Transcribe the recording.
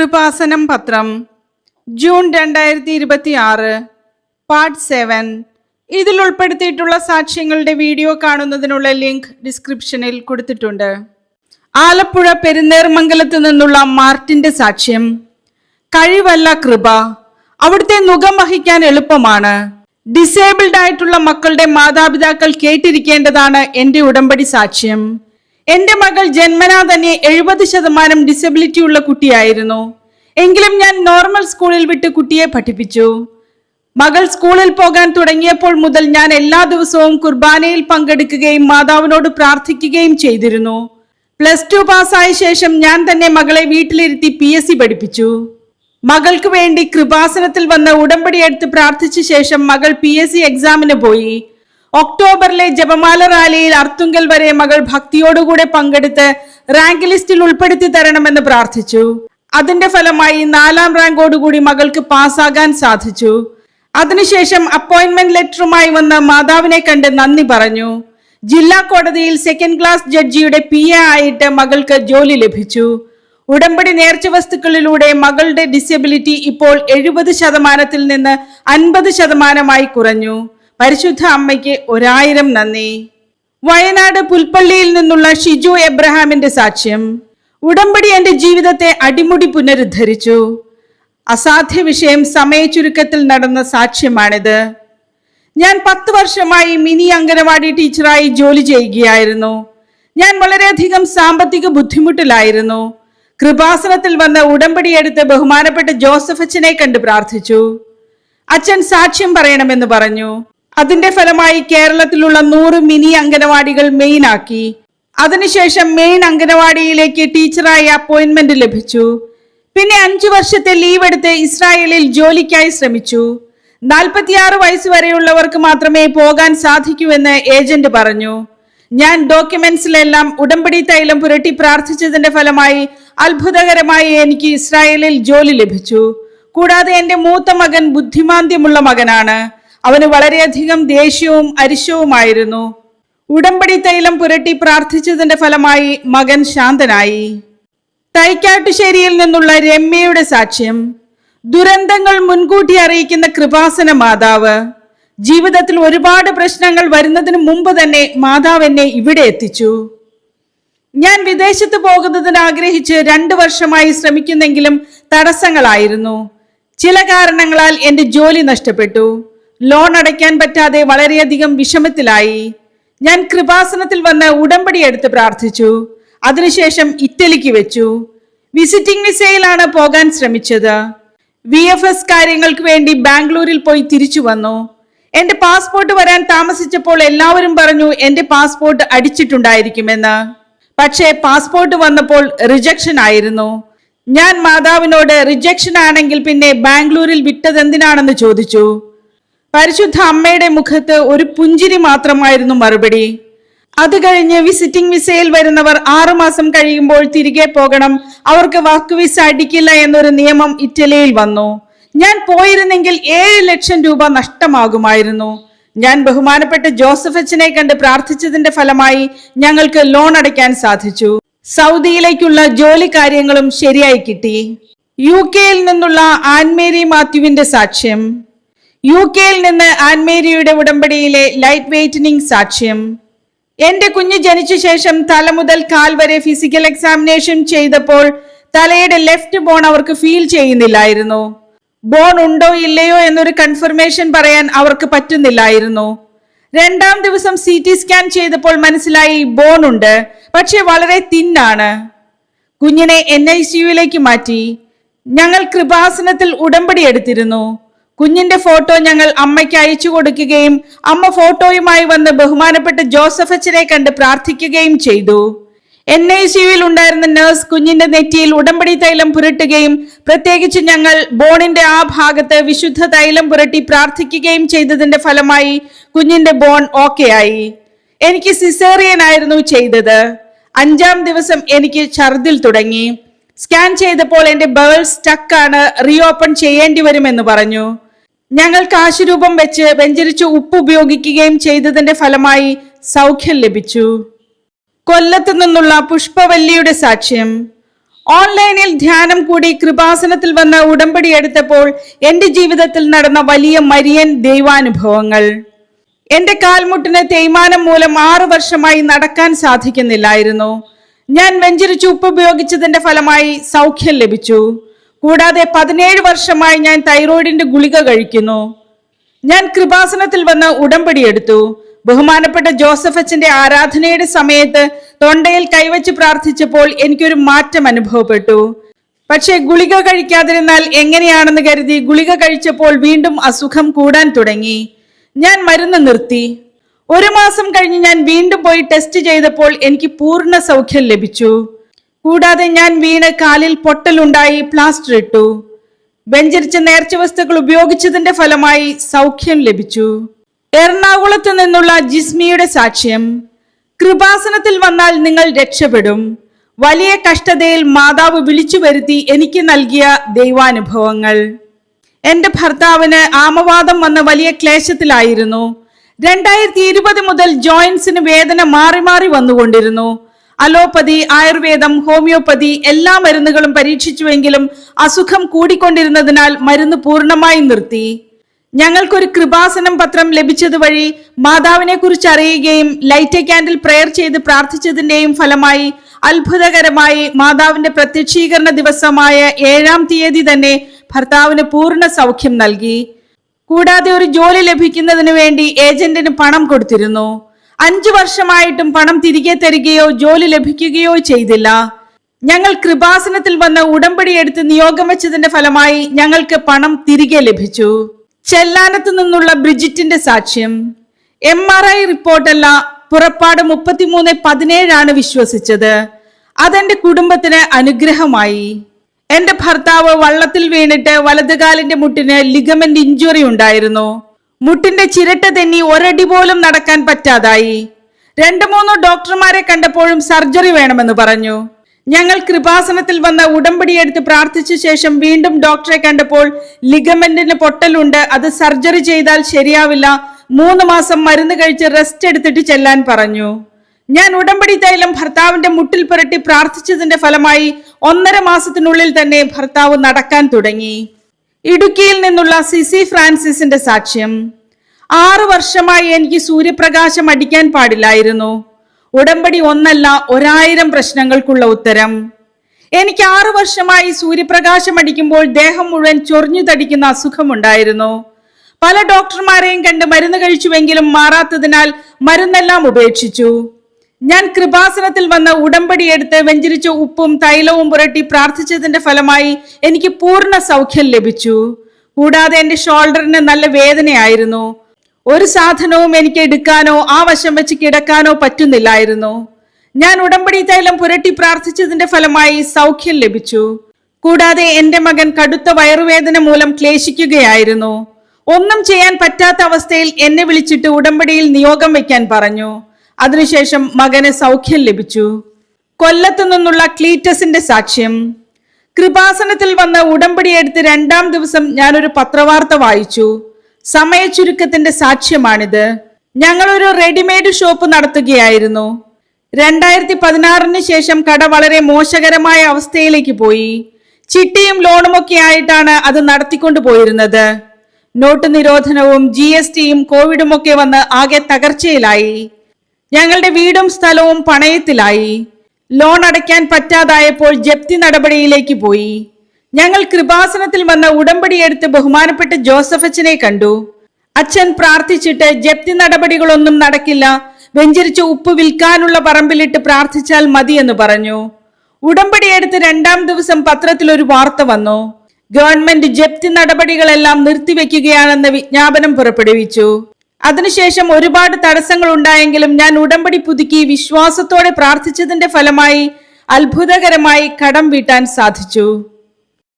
കൃപാസനം പത്രം June 2026 part 7. ഇതിൽ ഉൾപ്പെടുത്തിയിട്ടുള്ള സാക്ഷ്യങ്ങളുടെ വീഡിയോ കാണുന്നതിനുള്ള ലിങ്ക് ഡിസ്ക്രിപ്ഷനിൽ കൊടുത്തിട്ടുണ്ട്. ആലപ്പുഴ പെരുന്നേർമംഗലത്ത് നിന്നുള്ള മാർട്ടിന്റെ സാക്ഷ്യം. കഴിവല്ല കൃപ, അവിടുത്തെ മുഖം വഹിക്കാൻ എളുപ്പമാണ്. ഡിസേബിൾഡ് ആയിട്ടുള്ള മക്കളുടെ മാതാപിതാക്കൾ കേട്ടിരിക്കേണ്ടതാണ് എന്റെ ഉടമ്പടി സാക്ഷ്യം. എന്റെ മകൾ ജന്മനാ തന്നെ 70% ഡിസബിലിറ്റി ഉള്ള കുട്ടിയായിരുന്നു. എങ്കിലും ഞാൻ നോർമൽ സ്കൂളിൽ വിട്ട് കുട്ടിയെ പഠിപ്പിച്ചു. മകൾ സ്കൂളിൽ പോകാൻ തുടങ്ങിയപ്പോൾ മുതൽ ഞാൻ എല്ലാ ദിവസവും കുർബാനയിൽ പങ്കെടുക്കുകയും മാതാവിനോട് പ്രാർത്ഥിക്കുകയും ചെയ്തിരുന്നു. +2 പാസ്സായ ശേഷം ഞാൻ തന്നെ മകളെ വീട്ടിലിരുത്തി PSC പഠിപ്പിച്ചു. മകൾക്ക് വേണ്ടി കൃപാസനത്തിൽ വന്ന് ഉടമ്പടി എടുത്ത് പ്രാർത്ഥിച്ച ശേഷം മകൾ PSC എക്സാമിന് പോയി. ഒക്ടോബറിലെ ജപമാല റാലിയിൽ അർത്തുങ്കൽ വരെ മകൾ ഭക്തിയോടുകൂടെ പങ്കെടുത്ത് റാങ്ക് ലിസ്റ്റിൽ ഉൾപ്പെടുത്തി തരണമെന്ന് പ്രാർത്ഥിച്ചു. അതിന്റെ ഫലമായി 4ാം റാങ്കോടുകൂടി മകൾക്ക് പാസ്സാകാൻ സാധിച്ചു. അതിനുശേഷം അപ്പോയിന്റ്മെന്റ് ലെറ്ററുമായി വന്ന് മാതാവിനെ കണ്ട് നന്ദി പറഞ്ഞു. ജില്ലാ കോടതിയിൽ 2nd ക്ലാസ് ജഡ്ജിയുടെ PA ആയിട്ട് മകൾക്ക് ജോലി ലഭിച്ചു. ഉടമ്പടി നേർച്ച വസ്തുക്കളിലൂടെ മകളുടെ ഡിസബിലിറ്റി ഇപ്പോൾ 70% നിന്ന് 50% കുറഞ്ഞു. പരിശുദ്ധ അമ്മയ്ക്ക് 1000 നന്ദി. വയനാട് പുൽപ്പള്ളിയിൽ നിന്നുള്ള ഷിജു എബ്രഹാമിന്റെ സാക്ഷ്യം. ഉടമ്പടി എന്റെ ജീവിതത്തെ അടിമുടി പുനരുദ്ധരിച്ചു. അസാധ്യ വിഷയം സമയചുരുക്കത്തിൽ നടന്ന സാക്ഷ്യമാണിത്. ഞാൻ 10 വർഷമായി മിനി അംഗനവാടി ടീച്ചറായി ജോലി ചെയ്യുകയായിരുന്നു. ഞാൻ വളരെയധികം സാമ്പത്തിക ബുദ്ധിമുട്ടിലായിരുന്നു. കൃപാസനത്തിൽ വന്ന് ഉടമ്പടി എടുത്ത് ബഹുമാനപ്പെട്ട ജോസഫ് അച്ഛനെ കണ്ട് പ്രാർത്ഥിച്ചു. അച്ഛൻ സാക്ഷ്യം പറയണമെന്ന് പറഞ്ഞു. അതിന്റെ ഫലമായി കേരളത്തിലുള്ള 100 മിനി അംഗനവാടികൾ മെയിൻ ആക്കി. അതിനുശേഷം മെയിൻ അംഗനവാടിയിലേക്ക് ടീച്ചറായി അപ്പോയിന്റ്മെന്റ് ലഭിച്ചു. പിന്നെ 5 വർഷത്തെ ലീവ് എടുത്ത് ഇസ്രായേലിൽ ജോലിക്കായി ശ്രമിച്ചു. 46 വയസ്സ് വരെയുള്ളവർക്ക് മാത്രമേ പോകാൻ സാധിക്കൂ എന്ന് ഏജന്റ് പറഞ്ഞു. ഞാൻ ഡോക്യുമെന്റ്സിലെല്ലാം ഉടമ്പടി തൈലം പുരട്ടി പ്രാർത്ഥിച്ചതിന്റെ ഫലമായി അത്ഭുതകരമായി എനിക്ക് ഇസ്രായേലിൽ ജോലി ലഭിച്ചു. കൂടാതെ എന്റെ മൂത്ത മകൻ ബുദ്ധിമാന്ദ്യമുള്ള മകനാണ്. അവന് വളരെയധികം ദേഷ്യവും അരിശവുമായിരുന്നു. ഉടമ്പടി തൈലം പുരട്ടി പ്രാർത്ഥിച്ചതിന്റെ ഫലമായി മകൻ ശാന്തനായി. തൈക്കാട്ടുശ്ശേരിയിൽ നിന്നുള്ള രമ്യയുടെ സാക്ഷ്യം. ദുരന്തങ്ങൾ മുൻകൂട്ടി അറിയിക്കുന്ന കൃപാസന മാതാവ്. ജീവിതത്തിൽ ഒരുപാട് പ്രശ്നങ്ങൾ വരുന്നതിന് മുമ്പ് തന്നെ മാതാവ് എന്നെ ഇവിടെ എത്തിച്ചു. ഞാൻ വിദേശത്ത് പോകുന്നതിന് ആഗ്രഹിച്ച് 2 വർഷമായി ശ്രമിക്കുന്നെങ്കിലും തടസ്സങ്ങളായിരുന്നു. ചില കാരണങ്ങളാൽ എന്റെ ജോലി നഷ്ടപ്പെട്ടു. ലോൺ അടയ്ക്കാൻ പറ്റാതെ വളരെയധികം വിഷമത്തിലായി. ഞാൻ കൃപാസനത്തിൽ വന്ന് ഉടമ്പടി എടുത്ത് പ്രാർത്ഥിച്ചു. അതിനുശേഷം ഇറ്റലിക്ക് വെച്ചു. വിസിറ്റിംഗ് വിസയിലാണ് പോകാൻ ശ്രമിച്ചത്. VFS കാര്യങ്ങൾക്ക് വേണ്ടി ബാംഗ്ലൂരിൽ പോയി തിരിച്ചു വന്നു. എന്റെ പാസ്പോർട്ട് വരാൻ താമസിച്ചപ്പോൾ എല്ലാവരും പറഞ്ഞു എന്റെ പാസ്പോർട്ട് അടിച്ചിട്ടുണ്ടായിരിക്കുമെന്ന്. പക്ഷേ പാസ്പോർട്ട് വന്നപ്പോൾ റിജക്ഷൻ ആയിരുന്നു. ഞാൻ മാതാവിനോട് റിജക്ഷൻ ആണെങ്കിൽ പിന്നെ ബാംഗ്ലൂരിൽ വിട്ടതെന്തിനാണെന്ന് ചോദിച്ചു. പരിശുദ്ധ അമ്മയുടെ മുഖത്ത് ഒരു പുഞ്ചിരി മാത്രമായിരുന്നു മറുപടി. അത് കഴിഞ്ഞ് വിസിറ്റിംഗ് വിസയിൽ വരുന്നവർ 6 മാസം കഴിയുമ്പോൾ തിരികെ പോകണം, അവർക്ക് വർക്ക് വിസ അടിക്കില്ല എന്നൊരു നിയമം ഇറ്റലിയിൽ വന്നു. ഞാൻ പോയിരുന്നെങ്കിൽ 7 ലക്ഷം രൂപ നഷ്ടമാകുമായിരുന്നു. ഞാൻ ബഹുമാനപ്പെട്ട ജോസഫ് അച്ഛനെ കണ്ട് പ്രാർത്ഥിച്ചതിന്റെ ഫലമായി ഞങ്ങൾക്ക് ലോൺ അടയ്ക്കാൻ സാധിച്ചു. സൗദിയിലേക്കുള്ള ജോലി കാര്യങ്ങളും ശരിയായി കിട്ടി. UK-യിൽ നിന്നുള്ള ആൻമേരി മാത്യുവിന്റെ സാക്ഷ്യം. UK-യിൽ നിന്ന് ആൻമേരിയുടെ ഉടമ്പടിയിലെ ലൈറ്റ് വെയ്റ്റനിങ് സാക്ഷ്യം. എന്റെ കുഞ്ഞ് ജനിച്ച ശേഷം തല മുതൽ കാൽ വരെ ഫിസിക്കൽ എക്സാമിനേഷൻ ചെയ്തപ്പോൾ തലയുടെ ലെഫ്റ്റ് ബോൺ അവർക്ക് ഫീൽ ചെയ്യുന്നില്ലായിരുന്നു. ബോൺ ഉണ്ടോ ഇല്ലയോ എന്നൊരു കൺഫർമേഷൻ പറയാൻ അവർക്ക് പറ്റുന്നില്ലായിരുന്നു. 2ാം ദിവസം CT സ്കാൻ ചെയ്തപ്പോൾ മനസ്സിലായി ബോൺ ഉണ്ട്, പക്ഷെ വളരെ തിന്നാണ്. കുഞ്ഞിനെ NICUവിലേക്ക് മാറ്റി. ഞങ്ങൾ കൃപാസനത്തിൽ ഉടമ്പടി എടുത്തിരുന്നു. കുഞ്ഞിന്റെ ഫോട്ടോ ഞങ്ങൾ അമ്മയ്ക്ക് അയച്ചു കൊടുക്കുകയും അമ്മ ഫോട്ടോയുമായി വന്ന് ബഹുമാനപ്പെട്ട ജോസഫ് അച്ഛനെ കണ്ട് പ്രാർത്ഥിക്കുകയും ചെയ്തു. NICUവിൽ ഉണ്ടായിരുന്ന നഴ്സ് കുഞ്ഞിന്റെ നെറ്റിയിൽ ഉടമ്പടി തൈലം പുരട്ടുകയും പ്രത്യേകിച്ച് ഞങ്ങൾ ബോണിന്റെ ആ ഭാഗത്ത് വിശുദ്ധ തൈലം പുരട്ടി പ്രാർത്ഥിക്കുകയും ചെയ്തതിന്റെ ഫലമായി കുഞ്ഞിന്റെ ബോൺ ഓക്കെ ആയി. എനിക്ക് സിസേറിയൻ ആയിരുന്നു ചെയ്തത്. 5ാം ദിവസം എനിക്ക് ഛർദിൽ തുടങ്ങി. സ്കാൻ ചെയ്തപ്പോൾ എന്റെ ബേൾ സ്റ്റക്കാണ്, റീഓപ്പൺ ചെയ്യേണ്ടി വരുമെന്ന് പറഞ്ഞു. ഞങ്ങൾ കാശുരൂപം വെച്ച് വെഞ്ചരിച്ച് ഉപ്പ് ഉപയോഗിക്കുകയും ചെയ്തതിന്റെ ഫലമായി സൗഖ്യം ലഭിച്ചു. കൊല്ലത്ത് നിന്നുള്ള പുഷ്പവല്ലിയുടെ സാക്ഷ്യം. ഓൺലൈനിൽ ധ്യാനം കൂടി കൃപാസനത്തിൽ വന്ന് ഉടമ്പടി എടുത്തപ്പോൾ എന്റെ ജീവിതത്തിൽ നടന്ന വലിയ മരിയൻ ദൈവാനുഭവങ്ങൾ. എന്റെ കാൽമുട്ടിന് തേയ്മാനം മൂലം 6 വർഷമായി നടക്കാൻ സാധിക്കുന്നില്ലായിരുന്നു. ഞാൻ വെഞ്ചരിച്ച് ഉപ്പ് ഉപയോഗിച്ചതിന്റെ ഫലമായി സൗഖ്യം ലഭിച്ചു. കൂടാതെ 17 വർഷമായി ഞാൻ തൈറോയിഡിന്റെ ഗുളിക കഴിക്കുന്നു. ഞാൻ കൃപാസനത്തിൽ വന്ന് ഉടമ്പടി എടുത്തു. ബഹുമാനപ്പെട്ട ജോസഫ് അച്ഛന്റെ ആരാധനയുടെ സമയത്ത് തൊണ്ടയിൽ കൈവച്ച് പ്രാർത്ഥിച്ചപ്പോൾ എനിക്കൊരു മാറ്റം അനുഭവപ്പെട്ടു. പക്ഷേ ഗുളിക കഴിക്കാതിരുന്നാൽ എങ്ങനെയാണെന്ന് കരുതി ഗുളിക കഴിച്ചപ്പോൾ വീണ്ടും അസുഖം കൂടാൻ തുടങ്ങി. ഞാൻ മരുന്ന് നിർത്തി. 1 മാസം കഴിഞ്ഞ് ഞാൻ വീണ്ടും പോയി ടെസ്റ്റ് ചെയ്തപ്പോൾ എനിക്ക് പൂർണ്ണ സൗഖ്യം ലഭിച്ചു. കൂടാതെ ഞാൻ വീണ് കാലിൽ പൊട്ടലുണ്ടായി പ്ലാസ്റ്റർ ഇട്ടു. വെഞ്ചരിച്ച നേർച്ച വസ്തുക്കൾ ഉപയോഗിച്ചതിന്റെ ഫലമായി സൗഖ്യം ലഭിച്ചു. എറണാകുളത്ത് നിന്നുള്ള ജിസ്മിയുടെ സാക്ഷ്യം. കൃപാസനത്തിൽ വന്നാൽ നിങ്ങൾ രക്ഷപ്പെടും. വലിയ കഷ്ടതയിൽ മാതാവ് വിളിച്ചു വരുത്തി എനിക്ക് നൽകിയ ദൈവാനുഭവങ്ങൾ. എന്റെ ഭർത്താവിന് ആമവാദം വന്ന വലിയ ക്ലേശത്തിലായിരുന്നു. 2020 മുതൽ ജോയിന്റ്സിന് വേദന മാറി മാറി വന്നുകൊണ്ടിരുന്നു. അലോപ്പതി, ആയുർവേദം, ഹോമിയോപ്പതി എല്ലാ മരുന്നുകളും പരീക്ഷിച്ചുവെങ്കിലും അസുഖം കൂടിക്കൊണ്ടിരുന്നതിനാൽ മരുന്ന് പൂർണ്ണമായി നിർത്തി. ഞങ്ങൾക്കൊരു കൃപാസനം പത്രം ലഭിച്ചത് വഴി മാതാവിനെ കുറിച്ച് അറിയുകയും ലൈറ്റ് ക്യാൻഡിൽ പ്രെയർ ചെയ്ത് പ്രാർത്ഥിച്ചതിന്റെയും ഫലമായി അത്ഭുതകരമായി മാതാവിന്റെ പ്രത്യക്ഷീകരണ ദിവസമായ 7-ാം തീയതി തന്നെ ഭർത്താവിന് പൂർണ്ണ സൗഖ്യം നൽകി. കൂടാതെ ഒരു ജോലി ലഭിക്കുന്നതിന് വേണ്ടി ഏജന്റിന് പണം കൊടുത്തിരുന്നു. 5 വർഷമായിട്ടും പണം തിരികെ തരികയോ ജോലി ലഭിക്കുകയോ ചെയ്തില്ല. ഞങ്ങൾ കൃപാസനത്തിൽ വന്ന് ഉടമ്പടി എടുത്ത് നിയോഗം വെച്ചതിന്റെ ഫലമായി ഞങ്ങൾക്ക് പണം തിരികെ ലഭിച്ചു. ചെല്ലാനത്ത് നിന്നുള്ള ബ്രിജിറ്റിന്റെ സാക്ഷ്യം. MRI റിപ്പോർട്ടല്ല, പുറപ്പാട് 33:17 വിശ്വസിച്ചത്. അതെന്റെ കുടുംബത്തിന് അനുഗ്രഹമായി. എന്റെ ഭർത്താവ് വള്ളത്തിൽ വീണിട്ട് വലതുകാലിന്റെ മുട്ടിന് ലിഗമെന്റ് ഇഞ്ചുറി ഉണ്ടായിരുന്നു. മുട്ടിന്റെ ചിരട്ട തെന്നി ഒരടി പോലും നടക്കാൻ പറ്റാതായി. 2-3 ഡോക്ടർമാരെ കണ്ടപ്പോഴും സർജറി വേണമെന്ന് പറഞ്ഞു. ഞങ്ങൾ കൃപാസനത്തിൽ വന്ന ഉടമ്പടിയെടുത്ത് പ്രാർത്ഥിച്ച ശേഷം വീണ്ടും ഡോക്ടറെ കണ്ടപ്പോൾ ലിഗമെന്റിന് പൊട്ടലുണ്ട്, അത് സർജറി ചെയ്താൽ ശരിയാവില്ല, 3 മാസം മരുന്ന് കഴിച്ച് റെസ്റ്റ് എടുത്തിട്ട് ചെല്ലാൻ പറഞ്ഞു. ഞാൻ ഉടമ്പടി തൈലം ഭർത്താവിന്റെ മുട്ടിൽ പുരട്ടി പ്രാർത്ഥിച്ചതിന്റെ ഫലമായി 1.5 മാസത്തിനുള്ളിൽ തന്നെ ഭർത്താവ് നടക്കാൻ തുടങ്ങി. ഇടുക്കിയിൽ നിന്നുള്ള സിസി ഫ്രാൻസിസിന്റെ സാക്ഷ്യം. 6 വർഷമായി എനിക്ക് സൂര്യപ്രകാശം അടിക്കാൻ പാടില്ലായിരുന്നു. ഉടമ്പടി ഒന്നല്ല 1000 പ്രശ്നങ്ങൾക്കുള്ള ഉത്തരം. എനിക്ക് 6 വർഷമായി സൂര്യപ്രകാശം അടിക്കുമ്പോൾ ദേഹം മുഴുവൻ ചൊറിഞ്ഞു തടിക്കുന്ന അസുഖമുണ്ടായിരുന്നു. പല ഡോക്ടർമാരെയും കണ്ട് മരുന്ന് കഴിച്ചുവെങ്കിലും മാറാത്തതിനാൽ മരുന്നെല്ലാം ഉപേക്ഷിച്ചു. ഞാൻ കൃപാസനത്തിൽ വന്ന് ഉടമ്പടി എടുത്ത് വെഞ്ചരിച്ച ഉപ്പും തൈലവും പുരട്ടി പ്രാർത്ഥിച്ചതിന്റെ ഫലമായി എനിക്ക് പൂർണ്ണ സൗഖ്യം ലഭിച്ചു. കൂടാതെ എന്റെ ഷോൾഡറിന് നല്ല വേദനയായിരുന്നു. ഒരു സാധനവും എനിക്ക് എടുക്കാനോ ആ വശം വെച്ച് കിടക്കാനോ പറ്റുന്നില്ലായിരുന്നു. ഞാൻ ഉടമ്പടി തൈലം പുരട്ടി പ്രാർത്ഥിച്ചതിന്റെ ഫലമായി സൗഖ്യം ലഭിച്ചു. കൂടാതെ എന്റെ മകൻ കടുത്ത വയറുവേദന മൂലം ക്ലേശിക്കുകയായിരുന്നു. ഒന്നും ചെയ്യാൻ പറ്റാത്ത അവസ്ഥയിൽ എന്നെ വിളിച്ചിട്ട് ഉടമ്പടിയിൽ നിയോഗം വെക്കാൻ പറഞ്ഞു. അതിനുശേഷം മകന് സൗഖ്യം ലഭിച്ചു. കൊല്ലത്തു നിന്നുള്ള ക്ലീറ്റസിന്റെ സാക്ഷ്യം. കൃപാസനത്തിൽ വന്ന് ഉടമ്പടി എടുത്ത് 2-ാം ദിവസം ഞാനൊരു പത്രവാർത്ത വായിച്ചു. സമയ ചുരുക്കത്തിന്റെ സാക്ഷ്യമാണിത്. ഞങ്ങളൊരു റെഡിമെയ്ഡ് ഷോപ്പ് നടത്തുകയായിരുന്നു. 2016 ശേഷം കട വളരെ മോശകരമായ അവസ്ഥയിലേക്ക് പോയി. ചിട്ടിയും ലോണുമൊക്കെ ആയിട്ടാണ് അത് നടത്തിക്കൊണ്ടു പോയിരുന്നത്. നോട്ട് നിരോധനവും GSTയും കോവിഡും ഒക്കെ വന്ന് ആകെ തകർച്ചയിലായി. ഞങ്ങളുടെ വീടും സ്ഥലവും പണയത്തിലായി. ലോൺ അടയ്ക്കാൻ പറ്റാതായപ്പോൾ ജപ്തി നടപടിയിലേക്ക് പോയി. ഞങ്ങൾ കൃപാസനത്തിൽ വന്ന് ഉടമ്പടിയെടുത്ത് ബഹുമാനപ്പെട്ട ജോസഫ് അച്ഛനെ കണ്ടു. അച്ഛൻ പ്രാർത്ഥിച്ചിട്ട് ജപ്തി നടപടികളൊന്നും നടക്കില്ല, വെഞ്ചരിച്ച ഉപ്പ് വിൽക്കാനുള്ള പറമ്പിലിട്ട് പ്രാർത്ഥിച്ചാൽ മതി എന്ന് പറഞ്ഞു. ഉടമ്പടിയെടുത്ത് 2-ാം ദിവസം പത്രത്തിൽ ഒരു വാർത്ത വന്നു. ഗവൺമെന്റ് ജപ്തി നടപടികളെല്ലാം നിർത്തിവെക്കുകയാണെന്ന് വിജ്ഞാപനം പുറപ്പെടുവിച്ചു. അതിനുശേഷം ഒരുപാട് തടസ്സങ്ങൾ ഉണ്ടായെങ്കിലും ഞാൻ ഉടമ്പടി പുതുക്കി വിശ്വാസത്തോടെ പ്രാർത്ഥിച്ചതിന്റെ ഫലമായി അത്ഭുതകരമായി കടം വീട്ടാൻ സാധിച്ചു.